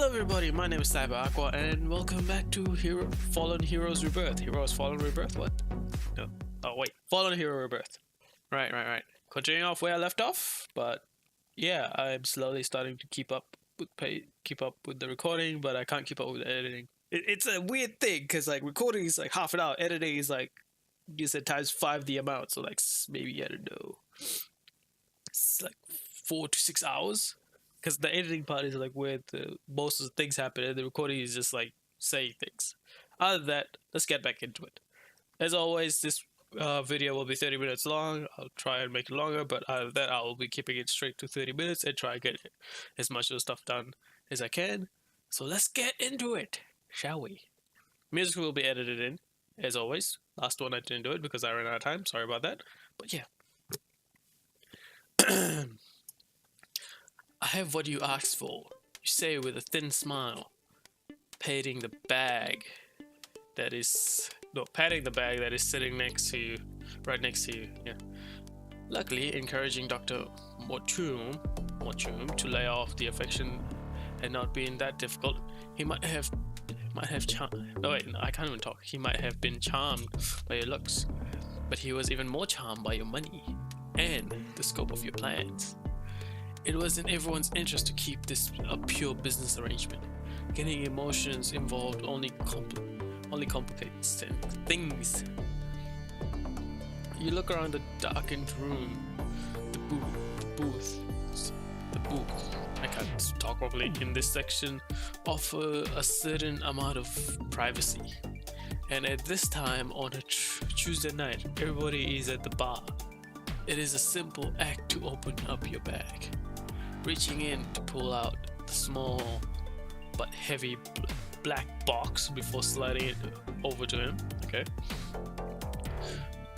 everybody, my name is CyberAqua and welcome back to Fallen Heroes Rebirth. Heroes Fallen Rebirth? What? No. Oh wait, Fallen Hero Rebirth. Right. Continuing off where I left off, but yeah, I'm slowly starting to keep up with the recording, but I can't keep up with the editing. It's a weird thing because like recording is like half an hour, editing is like you said times 5 the amount, so like maybe I don't know, it's like 4 to 6 hours. Because the editing part is like where most of the things happen, and the recording is just like saying things. Other than that, let's get back into it. As always, this video will be 30 minutes long. I'll try and make it longer, but other than that, I will be keeping it straight to 30 minutes and try and get as much of the stuff done as I can. So let's get into it, shall we? Music will be edited in, as always. Last one I didn't do it because I ran out of time. Sorry about that. But yeah. I have what you asked for, you say with a thin smile, patting the bag that is sitting next to you, right next to you, yeah. Luckily, encouraging Dr. Matru to lay off the affection had not been that difficult. He might have been charmed by your looks, but he was even more charmed by your money and the scope of your plans. It was in everyone's interest to keep this a pure business arrangement. Getting emotions involved only complicates things. You look around the darkened room, the booth. I can't talk properly in this section. Offer a certain amount of privacy. And at this time on a Tuesday night, everybody is at the bar. It is a simple act to open up your bag, reaching in to pull out the small but heavy black box before sliding it over to him. Okay.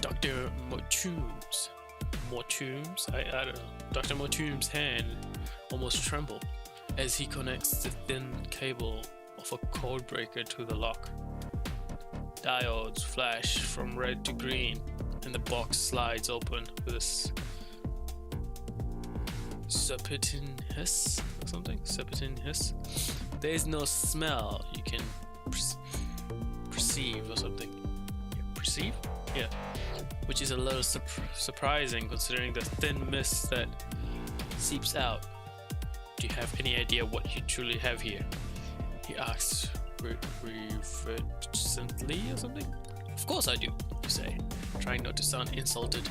Dr. Matrum's, I don't know. Dr. Matrum's hand almost trembled as he connects the thin cable of a code breaker to the lock. Diodes flash from red to green, and the box slides open with a serpentine hiss or something. Serpentine hiss. There is no smell you can perceive or something. Perceive? Yeah. Which is a little surprising considering the thin mist that seeps out. Do you have any idea what you truly have here? He asks reverently or something. Of course I do, you say, trying not to sound insulted.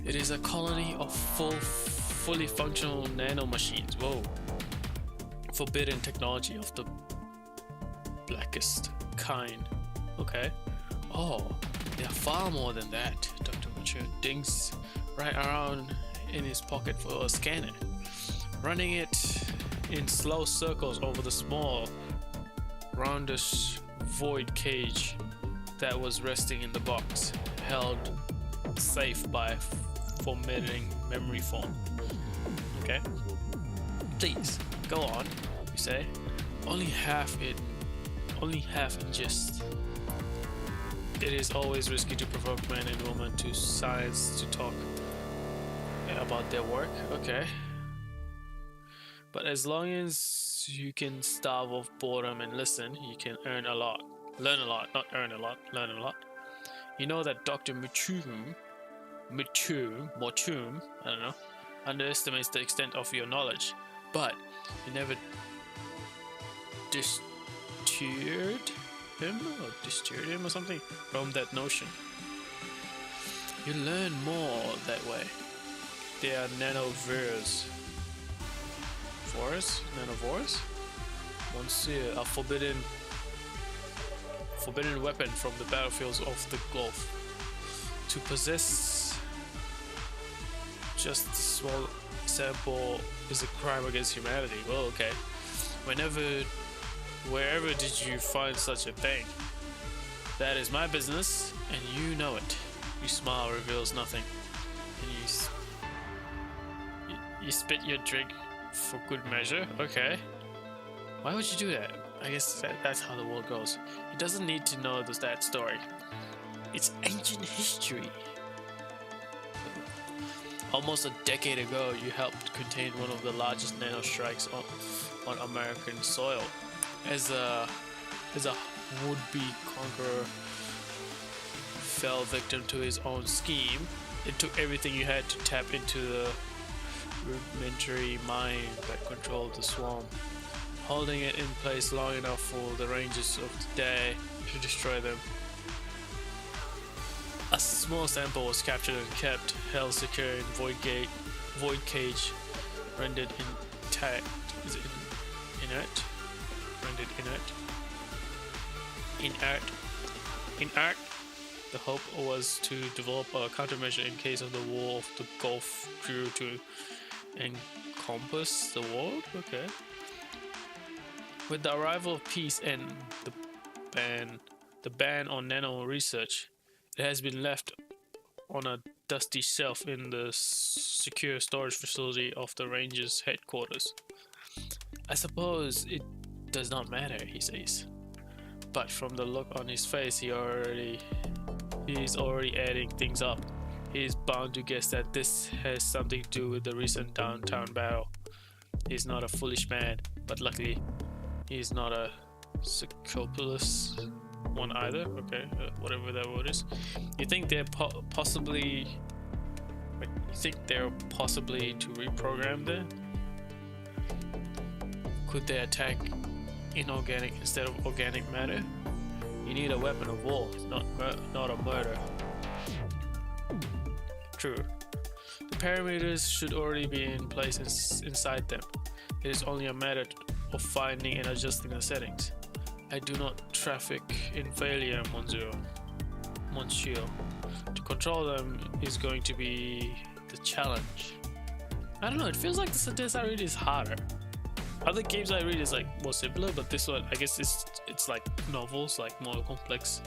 It is a colony of fully functional nanomachines. Whoa. Forbidden technology of the blackest kind. Okay. Oh, they are far more than that. Dr. Matru dinks right around in his pocket for a scanner, running it in slow circles over the small, roundish void cage that was resting in the box, held safe by formatting memory foam. Okay. Please, go on, you say. Only half ingest. It is always risky to provoke man and woman to science to talk about their work. Okay. But as long as you can starve off boredom and listen, you can learn a lot. Not earn a lot, learn a lot. You know that Dr. Matrum, I don't know, underestimates the extent of your knowledge, but you never deterred him or something from that notion. You learn more that way. They are nanovores. Nanovores? Monsieur, a forbidden weapon from the battlefields of the Gulf. To possess just a small sample is a crime against humanity. Well, okay. Wherever did you find such a thing? That is my business, and you know it. Your smile reveals nothing, and you spit your drink for good measure. Okay. Why would you do that? I guess that's how the world goes. He doesn't need to know that story. It's ancient history. Almost a decade ago, you helped contain one of the largest nano strikes on American soil. As a would-be conqueror fell victim to his own scheme, it took everything you had to tap into the rudimentary mind that controlled the swarm, holding it in place long enough for the Rangers of today to destroy them. A small sample was captured and kept held secure in void cage, rendered intact. Is it inert? Rendered inert. The hope was to develop a countermeasure in case of the War of the Gulf grew to encompass the world. Okay. With the arrival of peace and the ban on nano research, it has been left on a dusty shelf in the secure storage facility of the Rangers headquarters. I suppose it does not matter, he says. But from the look on his face, he is already adding things up. He is bound to guess that this has something to do with the recent downtown battle. He is not a foolish man, but luckily, he is not a scrupulous one either. Okay, whatever that word is. You think they're possibly to reprogram them? Could they attack inorganic instead of organic matter? You need a weapon of war, not a murder. True. The parameters should already be in place inside them. It is only a matter of finding and adjusting the settings. I do not traffic in failure, Monsieur. To control them is going to be the challenge. I don't know, it feels like this I read is harder. Other games I read is like more simpler, but this one, I guess it's like novels, like more complex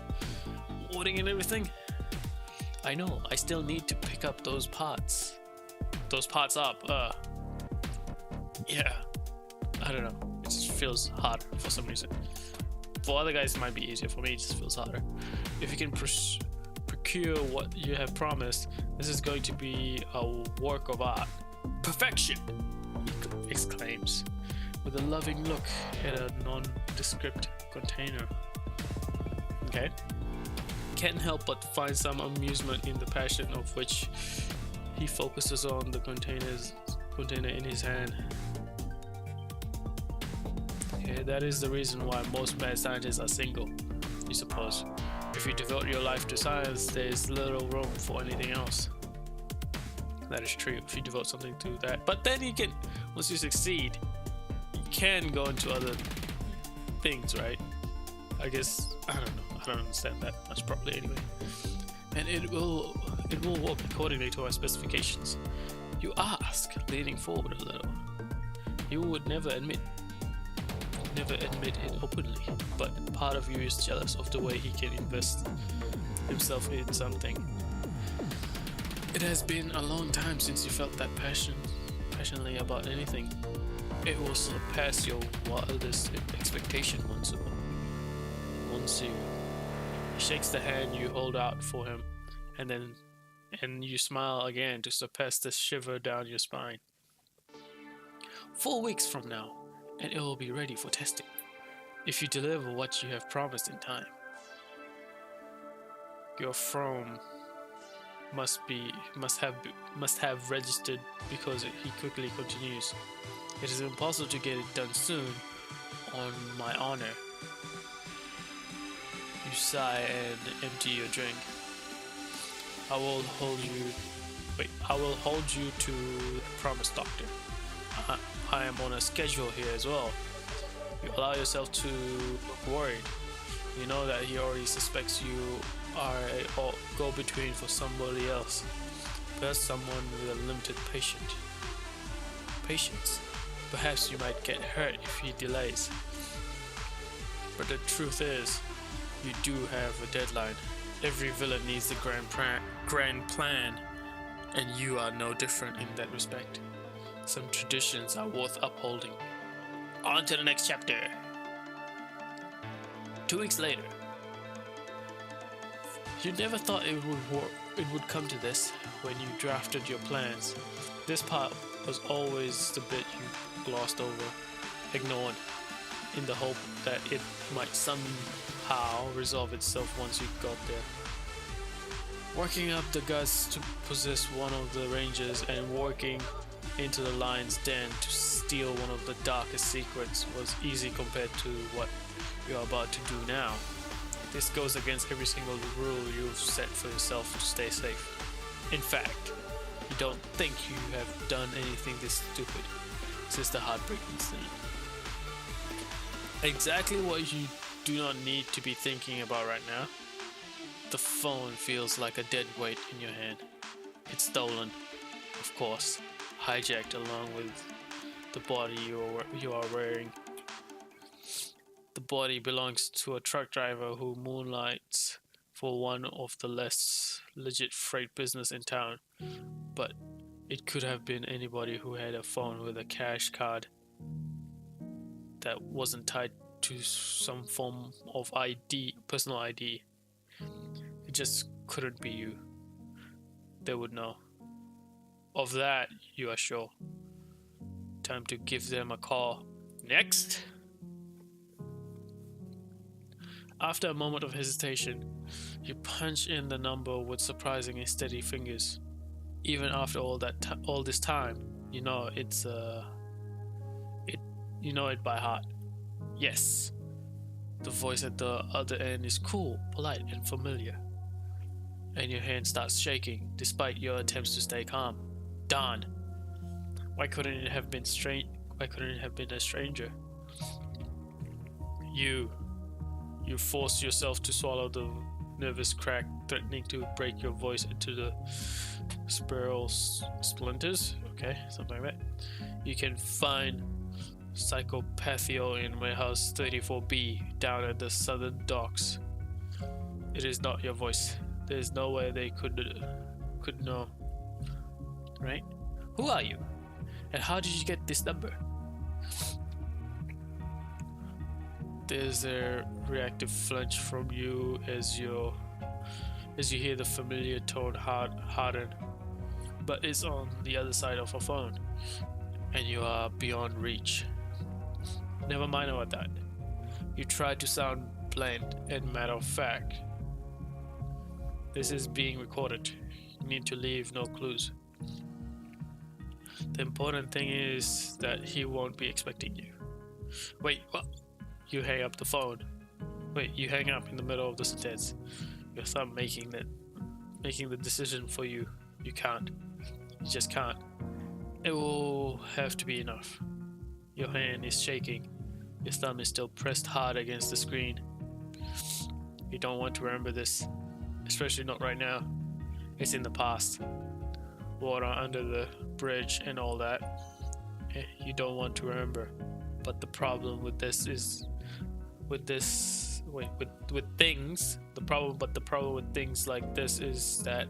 wording and everything. I know, I still need to pick up those parts up. Yeah, I don't know, it just feels harder for some reason. For other guys it might be easier, for me it just feels harder. If you can procure what you have promised, this is going to be a work of art. Perfection! He exclaims, with a loving look at a nondescript container. Okay. Can't help but find some amusement in the passion of which he focuses on the container in his hand. Okay, that is the reason why most mad scientists are single, you suppose. If you devote your life to science, there is little room for anything else. That is true, if you devote something to that. But then you can, once you succeed, you can go into other things, right? I guess, I don't know. I don't understand that much properly anyway. And it will work accordingly to our specifications. You ask, leaning forward a little. You would never admit it openly, but part of you is jealous of the way he can invest himself in something. It has been a long time since you felt that passionately about anything. It will surpass your wildest expectation, Monsieur. He shakes the hand you hold out for him, and you smile again to surpass the shiver down your spine. 4 weeks from now, and it will be ready for testing, if you deliver what you have promised in time. Your firm must have registered, because he quickly continues. It is impossible to get it done soon, on my honor. You sigh and empty your drink. I will hold you to the promise, Doctor. I am on a schedule here as well. You allow yourself to look worried. You know that he already suspects you are a go-between for somebody else. Perhaps someone with a limited patience. Perhaps you might get hurt if he delays. But the truth is, you do have a deadline. Every villain needs the grand plan, and you are no different in that respect. Some traditions are worth upholding. On to the next chapter. 2 weeks later. You never thought it would come to this when you drafted your plans. This part was always the bit you glossed over. ignored in the hope that it might somehow resolve itself once you got there. Working up the guts to possess one of the rangers and walking into the lion's den to steal one of the darkest secrets was easy compared to what you're about to do now. This goes against every single rule you've set for yourself to stay safe. In fact, you don't think you have done anything this stupid since the heartbreak incident. Exactly what you do not need to be thinking about right now. The phone feels like a dead weight in your hand. It's stolen, of course, hijacked along with the body you are wearing. The body belongs to a truck driver who moonlights for one of the less legit freight business in town, but it could have been anybody who had a phone with a cash card that wasn't tied to some form of ID, personal ID. It just couldn't be you. They would know. Of that, you are sure. Time to give them a call. Next! After a moment of hesitation, you punch in the number with surprisingly steady fingers. Even after all this time, you know you know it by heart. Yes. The voice at the other end is cool, polite, and familiar. And your hand starts shaking, despite your attempts to stay calm. Darn. Why couldn't it have been a stranger? You force yourself to swallow the nervous crack, threatening to break your voice into the spiral splinters. Okay, something like that. You can find CyberAqua in warehouse 34B down at the southern docks. It is not your voice. There's no way they could know. Right? Who are you? And how did you get this number? There's a reactive flinch from you as you hear the familiar tone harden, but it's on the other side of a phone, and you are beyond reach. Never mind about that. You try to sound bland and matter of fact. This is being recorded. You need to leave no clues. The important thing is that he won't be expecting you. Wait, what? You hang up the phone. Wait, you hang up in the middle of the sentence. Your thumb making the decision for you. You can't. You just can't. It will have to be enough. Your hand is shaking. Your thumb is still pressed hard against the screen. You don't want to remember this, especially not right now. It's in the past. Water under the bridge and all that. You don't want to remember. But the problem with this is with things like this is that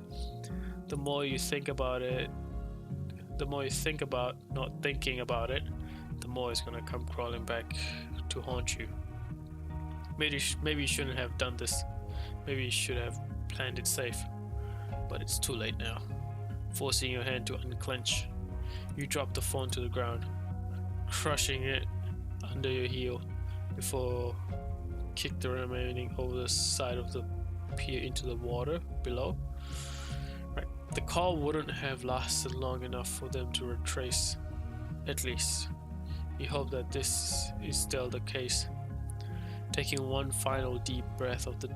the more you think about not thinking about it, the more it's gonna come crawling back to haunt you. Maybe you shouldn't have done this. Maybe you should have planned it safe. But it's too late now. Forcing your hand to unclench, you drop the phone to the ground, crushing it under your heel before kick the remaining over the side of the pier into the water below. Right. The call wouldn't have lasted long enough for them to retrace. At least, you hope that this is still the case. Taking one final deep breath of the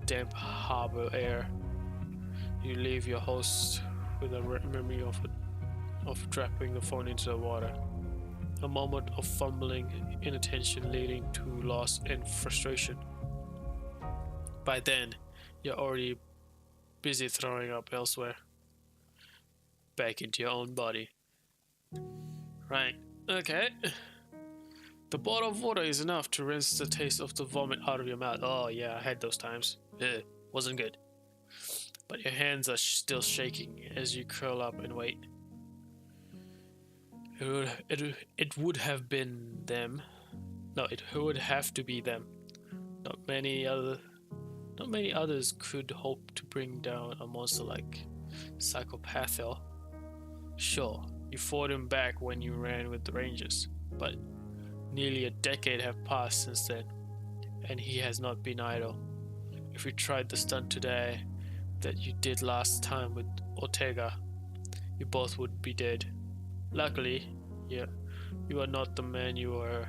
damp harbor air, you leave your host with a memory of dropping the phone into the water. A moment of fumbling inattention leading to loss and frustration. By then, you're already busy throwing up elsewhere. Back into your own body. Right, okay. The bottle of water is enough to rinse the taste of the vomit out of your mouth. Oh yeah, I had those times. Ugh, wasn't good. But your hands are still shaking as you curl up and wait. It would have been them. No, it would have to be them. Not many others could hope to bring down a monster like CyberAqua. Sure, you fought him back when you ran with the Rangers, but Nearly a decade have passed since then, and he has not been idle. If you tried the stunt today that you did last time with Ortega, you both would be dead. Luckily, yeah, you are not the man you were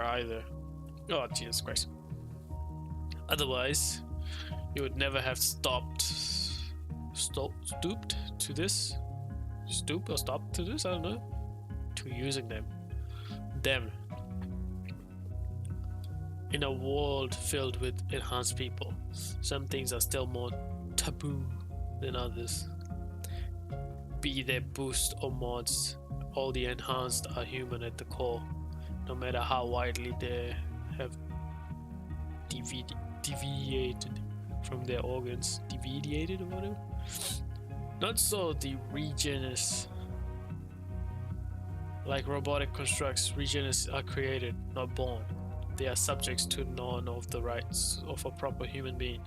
either. Oh, Jesus Christ. Otherwise, you would never have stooped to this. Stoop or stop to this? I don't know. To using them. In a world filled with enhanced people, some things are still more taboo than others. Be they boosts or mods, all the enhanced are human at the core, no matter how widely they have deviated from their organs. Deviated or whatever? Not so the Regenists. Like robotic constructs, Regenists are created, not born. They are subjects to none of the rights of a proper human being.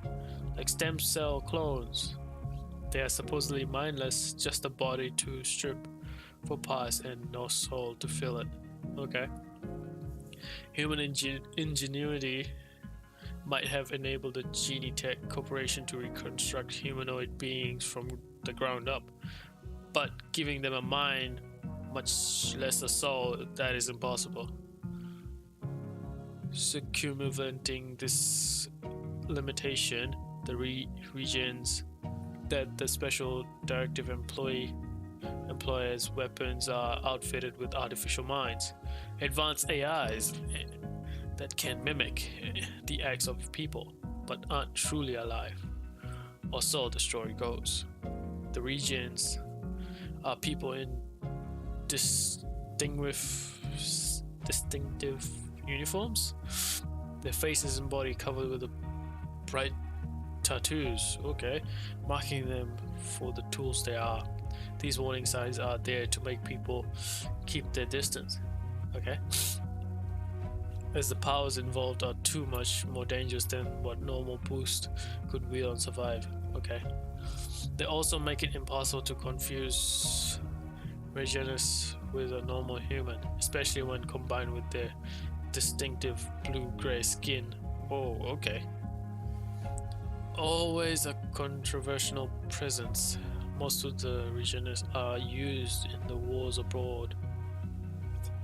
Like stem cell clones. They are supposedly mindless, just a body to strip for parts and no soul to fill it. Okay. Human ingenuity might have enabled the Genitech Corporation to reconstruct humanoid beings from the ground up, but giving them a mind, much less a soul, that is impossible. Circumventing this limitation, the regions that the special directive employers' weapons are outfitted with artificial minds, advanced AIs that can mimic the acts of people, but aren't truly alive. Or so the story goes. The regions are people in distinctive uniforms, their faces and body covered with bright tattoos, okay, marking them for the tools they are. These warning signs are there to make people keep their distance, okay, as the powers involved are too much more dangerous than what normal boost could wield and survive, okay. They also make it impossible to confuse Regenists with a normal human, especially when combined with their distinctive blue-gray skin. Oh, okay. Always a controversial presence. Most of the Regenists are used in the wars abroad,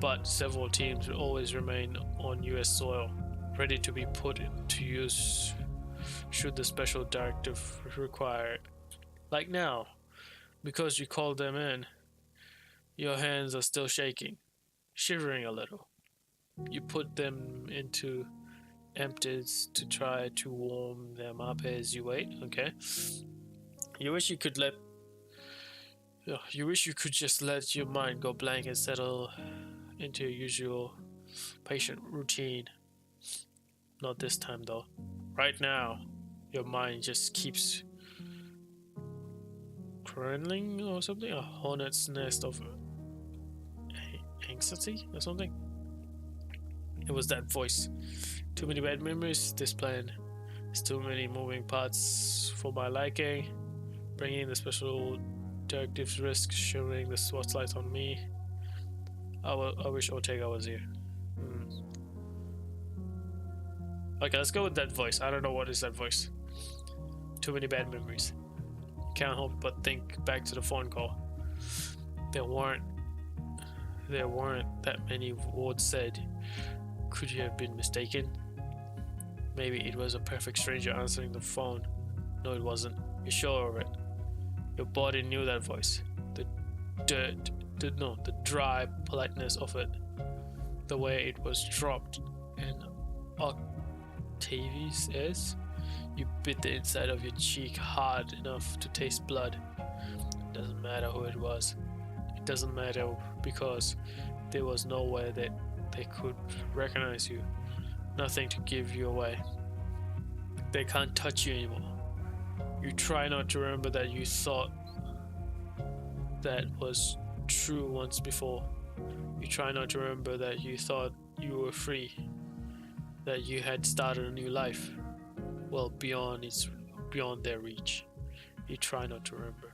but several teams will always remain on US soil, ready to be put to use should the special directive require it. Like now, because you called them in, your hands are still shaking, shivering a little. You put them into empties to try to warm them up as you wait, okay? You wish you could just let your mind go blank and settle into your usual patient routine. Not this time though. Right now, your mind just keeps crawling or something, a hornet's nest of anxiety or something. It was that voice. Too many bad memories. This plan is too many moving parts for my liking. Bringing the special directives risk showing the spotlight on me. I wish Ortega was here. Okay, let's go with that voice. I don't know what is that voice. Too many bad memories. Can't help but think back to the phone call. There weren't that many words said. Could you have been mistaken? Maybe it was a perfect stranger answering the phone. No, it wasn't. You're sure of it. Your body knew that voice. The dry politeness of it. The way it was dropped in octaves as you bit the inside of your cheek hard enough to taste blood. It doesn't matter who it was. It doesn't matter because there was no way that they could recognize you. Nothing to give you away. They can't touch you anymore. You try not to remember that you thought that was true once before. You try not to remember that you thought you were free, that you had started a new life, well beyond their reach. You try not to remember.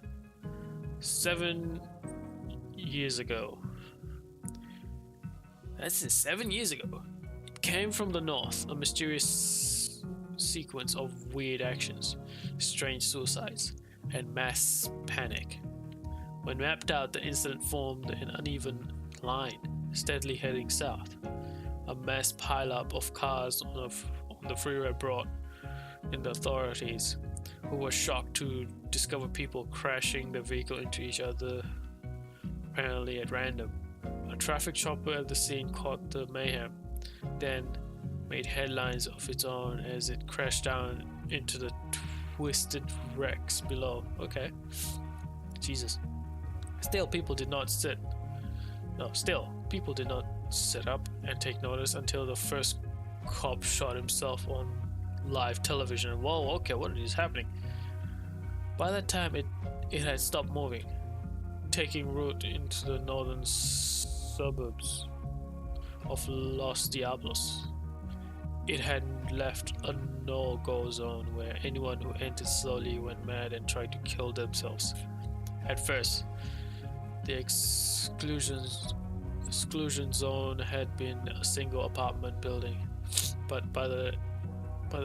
7 years ago, That's 7 years ago. It came from the north, a mysterious sequence of weird actions, strange suicides, and mass panic. When mapped out, the incident formed an uneven line, steadily heading south. A mass pileup of cars on the freeway brought in the authorities, who were shocked to discover people crashing their vehicle into each other, apparently at random. A traffic chopper at the scene caught the mayhem, then made headlines of its own as it crashed down into the twisted wrecks below. Okay. Jesus. Still, people did not sit up and take notice until the first cop shot himself on live television. Whoa, okay, what is happening? By that time, it had stopped moving, taking route into the northern suburbs of Los Diablos. It had left a no-go zone where anyone who entered slowly went mad and tried to kill themselves. At first, the exclusion zone had been a single apartment building, but by the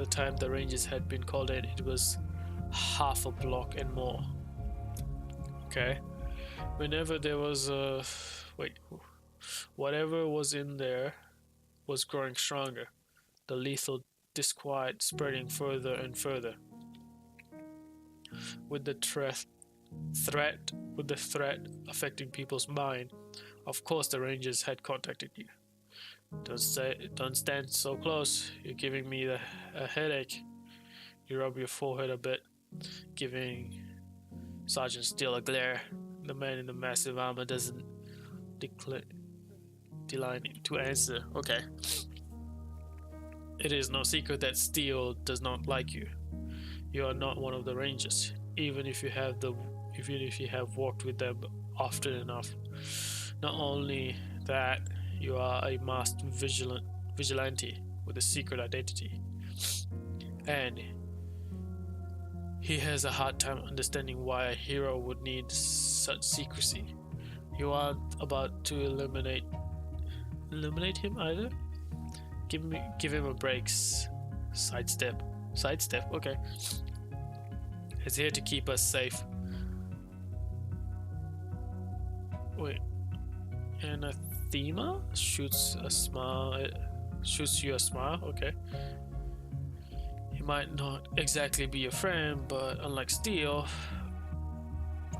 time the Rangers had been called in, it was half a block and more. Okay. Whenever there was whatever was in there was growing stronger, the lethal disquiet spreading further and further. With the threat affecting people's mind, of course the Rangers had contacted you. Don't stand so close, you're giving me a headache. You rub your forehead a bit, giving Sergeant Steele a glare. The man in the massive armor doesn't decline to answer. Okay. It is no secret that Steele does not like you. You are not one of the Rangers, even if you have worked with them often enough. Not only that, you are a masked vigilante with a secret identity, and he has a hard time understanding why a hero would need such secrecy. You aren't about to eliminate him either. Give him a break. Sidestep. Okay. He's here to keep us safe. Wait. Anathema shoots you a smile. Okay. He might not exactly be your friend, but unlike Steele,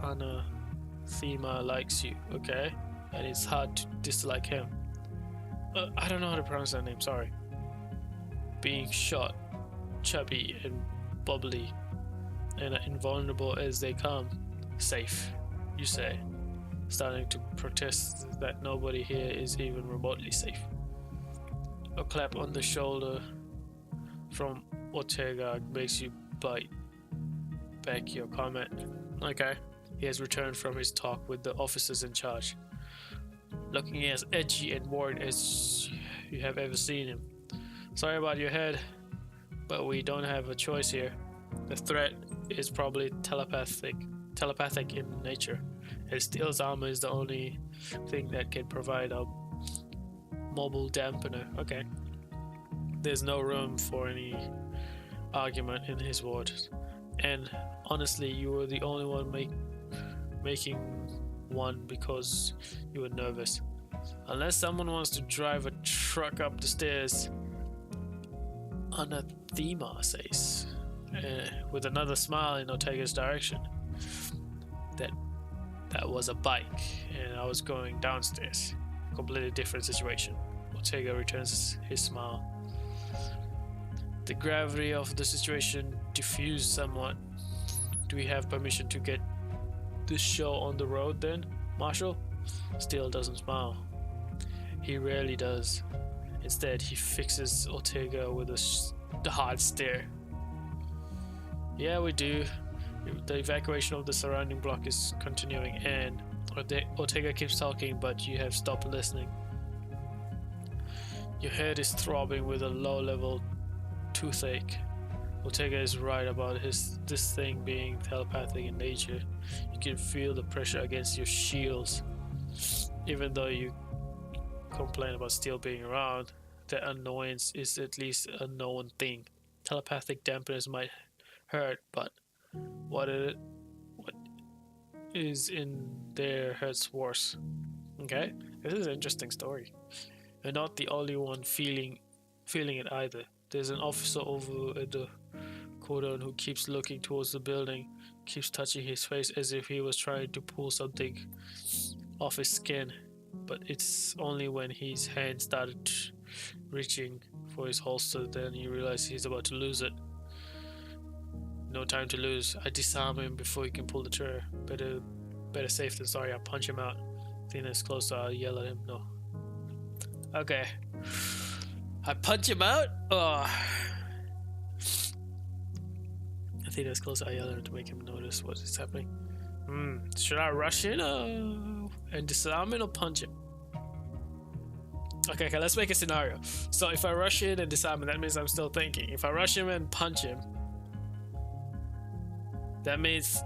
Anathema likes you. Okay, and it's hard to dislike him. I don't know how to pronounce that name. Sorry. Being short, chubby, and bubbly, and invulnerable as they come. Safe, you say, starting to protest that nobody here is even remotely safe. A clap on the shoulder from Ortega makes you bite back your comment. Okay, he has returned from his talk with the officers in charge, looking as edgy and worried as you have ever seen him. Sorry about your head, but we don't have a choice here. The threat is probably telepathic in nature, and Steele's armor is the only thing that can provide a mobile dampener. Okay. There's no room for any argument in his words, and honestly, you were the only one making one because you were nervous. Unless someone wants to drive a truck up the stairs, Anathema says, with another smile in Ortega's direction. That was a bike, and I was going downstairs. Completely different situation. Ortega returns his smile. The gravity of the situation diffused somewhat. Do we have permission to get this show on the road then, Marshal? Steele doesn't smile. He rarely does. Instead, he fixes Ortega with a hard stare. Yeah, we do. The evacuation of the surrounding block is continuing, and Ortega keeps talking, but you have stopped listening. Your head is throbbing with a low-level toothache. Ortega is right about this thing being telepathic in nature. You can feel the pressure against your shields, even though you complain about Steel being around, that annoyance is at least a known thing. Telepathic dampeners might hurt, but what is in there hurts worse. Okay, this is an interesting story. You're not the only one feeling it either. There's an officer over at the cordon who keeps looking towards the building, keeps touching his face as if he was trying to pull something off his skin, but it's only when his hand started reaching for his holster then he realizes he's about to lose it. No time to lose. I disarm him before he can pull the trigger. Better safe than sorry. I punch him out. Athena's closer. I'll yell at him. No. Okay. I punch him out? Oh. Athena's closer. I yell at him to make him notice what is happening. Should I rush in and disarm him or punch him? Okay, let's make a scenario. So if I rush in and disarm him, that means I'm still thinking. If I rush him and punch him, that means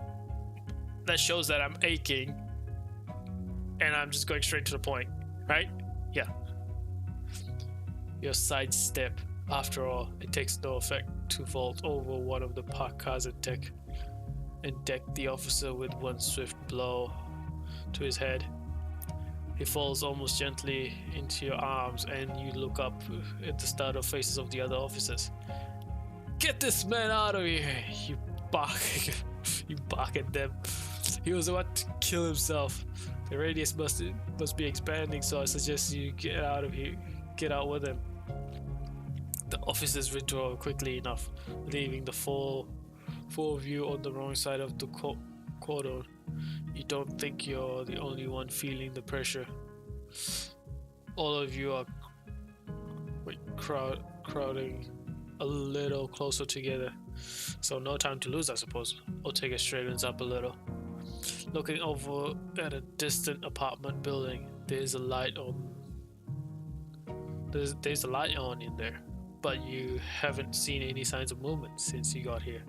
that shows that I'm aching and I'm just going straight to the point, right? Yeah. Your sidestep. After all, it takes no effect to vault over one of the parked cars and deck the officer with one swift blow to his head. He falls almost gently into your arms and you look up at the startled faces of the other officers. Get this man out of here! You bark at them. He was about to kill himself. The radius must be expanding, so I suggest you get out of here. Get out with him. The officers withdraw quickly enough, leaving the four of you on the wrong side of the cordon. You don't think you're the only one feeling the pressure. All of you are crowding a little closer together. So no time to lose, I suppose. Ortega straightens up a little. Looking over at a distant apartment building, there's a light on. There's a light on in there, but you haven't seen any signs of movement since you got here.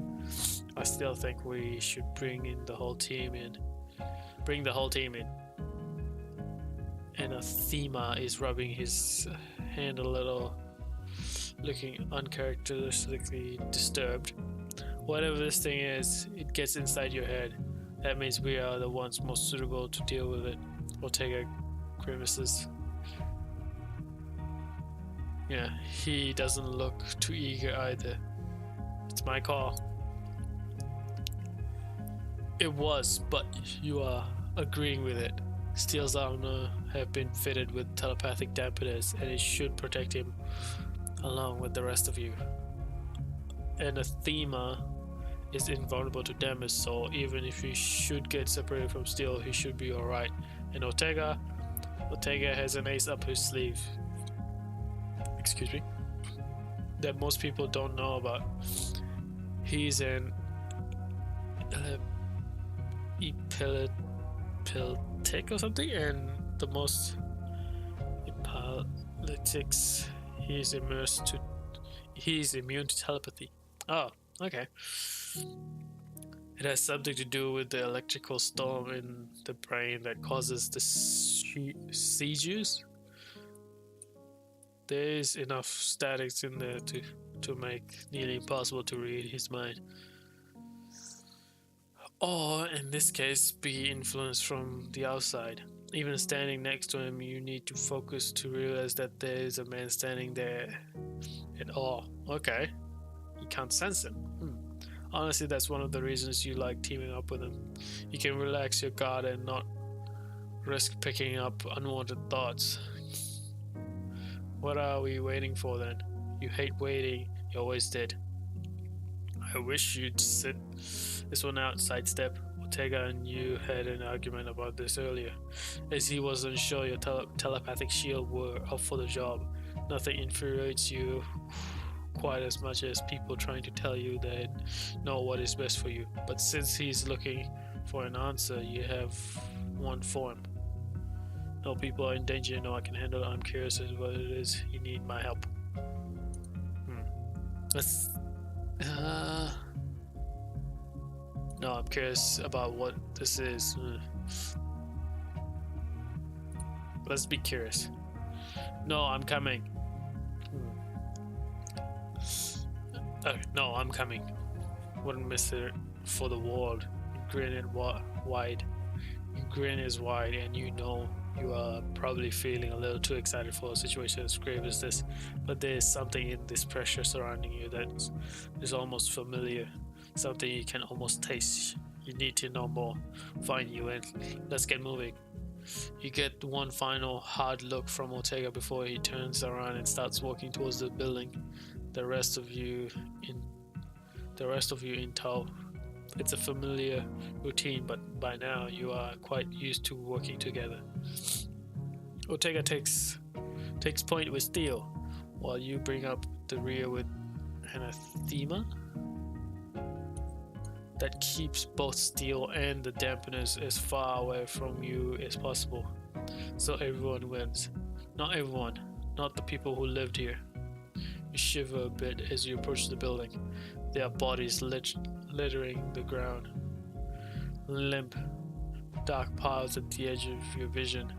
I still think we should bring the whole team in. And Athema is rubbing his hand a little, looking uncharacteristically disturbed. Whatever this thing is, it gets inside your head. That means we are the ones most suitable to deal with it. Ortega grimaces. Yeah, he doesn't look too eager either. It's my call. It was, but you are agreeing with it. Steel's armor have been fitted with telepathic dampeners, and it should protect him along with the rest of you. And Athema is invulnerable to damage, so even if he should get separated from Steel, he should be alright. And Ortega has an ace up his sleeve. Excuse me. That most people don't know about. He's an epileptic or something, and the most epileptics he's immune to telepathy. Oh, okay. It has something to do with the electrical storm in the brain that causes the seizures. There's enough statics in there to make nearly impossible to read his mind. Or, in this case, be influenced from the outside. Even standing next to him, you need to focus to realize that there is a man standing there at all. Okay. You can't sense him. Honestly, that's one of the reasons you like teaming up with him. You can relax your guard and not risk picking up unwanted thoughts. What are we waiting for then? You hate waiting, you always did. I wish you'd sit this one out, sidestep. Ortega and you had an argument about this earlier, as he wasn't sure your telepathic shield were up for the job. Nothing infuriates you quite as much as people trying to tell you they know what is best for you. But since he's looking for an answer, you have one for him. No, people are in danger. No, I can handle it. I'm curious as what it is. You need my help. Let's. No, I'm curious about what this is. Let's be curious. No, I'm coming. No, I'm coming. Wouldn't miss it for the world. You grin it wide. Your grin is wide, and you know you are probably feeling a little too excited for a situation as grave as this. But there's something in this pressure surrounding you that is almost familiar. Something you can almost taste. You need to know more. Find you in. Let's get moving. You get one final hard look from Ortega before he turns around and starts walking towards the building. The rest of you in tow. It's a familiar routine, but by now you are quite used to working together. Ortega takes point with steel, while you bring up the rear with anathema that keeps both steel and the dampeners as far away from you as possible. So everyone wins. Not everyone, not the people who lived here. You shiver a bit as you approach the building. There are bodies littering the ground. Limp, dark piles at the edge of your vision.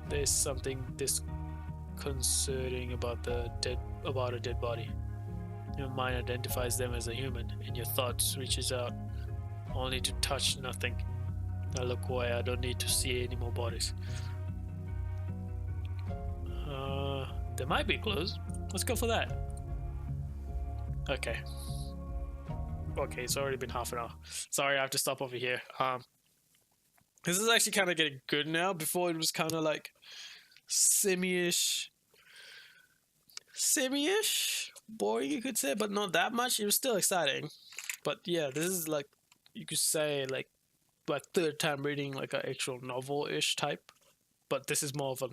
There's something disconcerting about a dead body. Your mind identifies them as a human, and your thoughts reaches out only to touch nothing. I look away. I don't need to see any more bodies. There might be clues. Let's go for that. Okay, it's already been half an hour. Sorry, I have to stop over here. This is actually kind of getting good now. Before it was kind of like semi-ish, boring, you could say, but not that much. It was still exciting. But yeah, this is like, you could say, like my third time reading like an actual novel-ish type. But this is more of a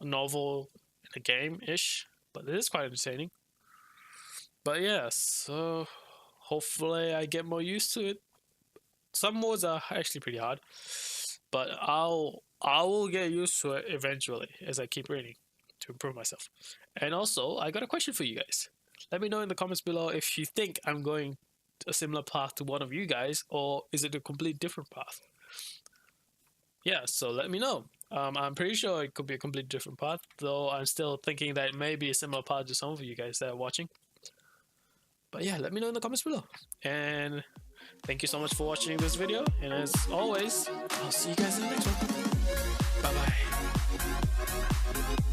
novel in a game-ish. But it is quite entertaining. But yeah, so hopefully I get more used to it. Some modes are actually pretty hard, but I will get used to it eventually as I keep reading to improve myself. And also, I got a question for you guys. Let me know in the comments below if you think I'm going a similar path to one of you guys, or is it a complete different path? Yeah, so let me know. I'm pretty sure it could be a complete different path, though I'm still thinking that it may be a similar path to some of you guys that are watching. But yeah, let me know in the comments below. And thank you so much for watching this video. And as always, I'll see you guys in the next one. Bye bye.